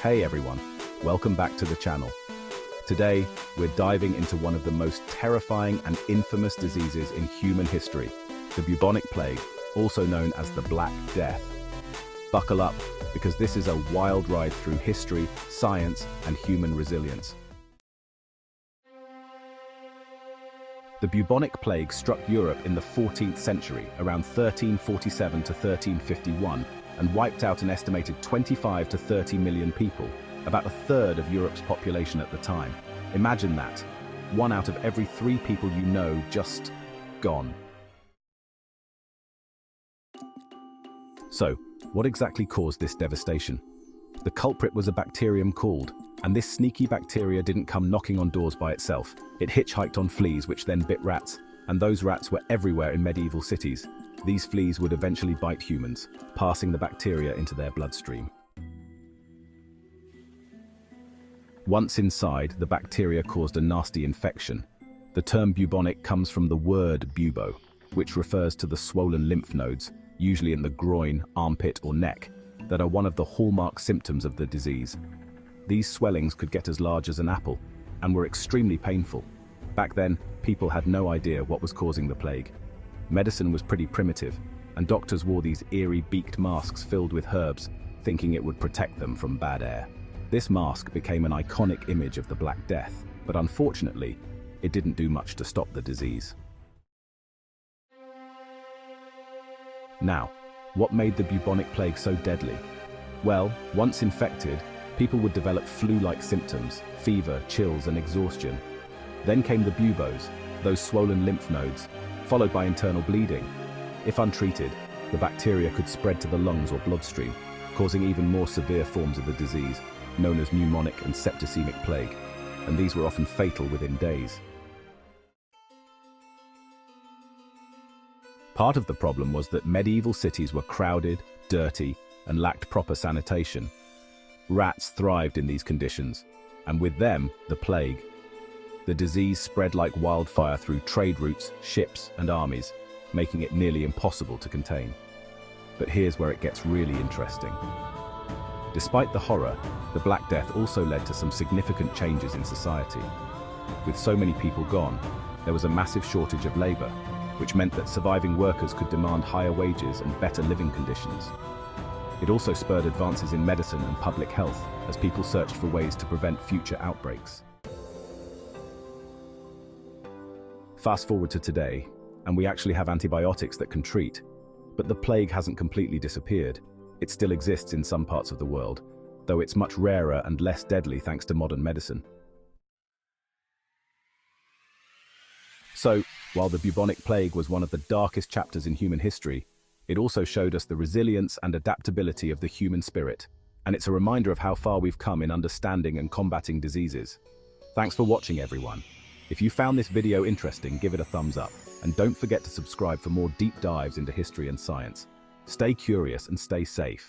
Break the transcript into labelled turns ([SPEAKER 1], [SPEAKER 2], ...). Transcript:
[SPEAKER 1] Hey everyone, welcome back to the channel. Today, we're diving into one of the most terrifying and infamous diseases in human history, the Bubonic Plague, also known as the Black Death. Buckle up, because this is a wild ride through history, science, and human resilience. The Bubonic Plague struck Europe in the 14th century, around 1347 to 1351, and wiped out an estimated 25 to 30 million people, about a third of Europe's population at the time. Imagine that. 1 out of every 3 people you know just gone. So, what exactly caused this devastation? The culprit was a bacterium called, and this sneaky bacteria didn't come knocking on doors by itself. It hitchhiked on fleas, which then bit rats, and those rats were everywhere in medieval cities. These fleas would eventually bite humans, passing the bacteria into their bloodstream. Once inside, the bacteria caused a nasty infection. The term bubonic comes from the word bubo, which refers to the swollen lymph nodes, usually in the groin, armpit, or neck, that are one of the hallmark symptoms of the disease. These swellings could get as large as an apple, and were extremely painful. Back then, people had no idea what was causing the plague. Medicine was pretty primitive, and doctors wore these eerie beaked masks filled with herbs, thinking it would protect them from bad air. This mask became an iconic image of the Black Death, but unfortunately, it didn't do much to stop the disease. Now, what made the bubonic plague so deadly? Well, once infected, people would develop flu-like symptoms, fever, chills, and exhaustion. Then came the buboes, those swollen lymph nodes, followed by internal bleeding. If untreated, the bacteria could spread to the lungs or bloodstream, causing even more severe forms of the disease, known as pneumonic and septicemic plague, and these were often fatal within days. Part of the problem was that medieval cities were crowded, dirty, and lacked proper sanitation. Rats thrived in these conditions, and with them, the plague. The disease spread like wildfire through trade routes, ships, and armies, making it nearly impossible to contain. But here's where it gets really interesting. Despite the horror, the Black Death also led to some significant changes in society. With so many people gone, there was a massive shortage of labor, which meant that surviving workers could demand higher wages and better living conditions. It also spurred advances in medicine and public health as people searched for ways to prevent future outbreaks. Fast forward to today, and we actually have antibiotics that can treat, but the plague hasn't completely disappeared. It still exists in some parts of the world, though it's much rarer and less deadly thanks to modern medicine. So, while the bubonic plague was one of the darkest chapters in human history, it also showed us the resilience and adaptability of the human spirit, and it's a reminder of how far we've come in understanding and combating diseases. Thanks for watching, everyone. If you found this video interesting, give it a thumbs up, and don't forget to subscribe for more deep dives into history and science. Stay curious and stay safe.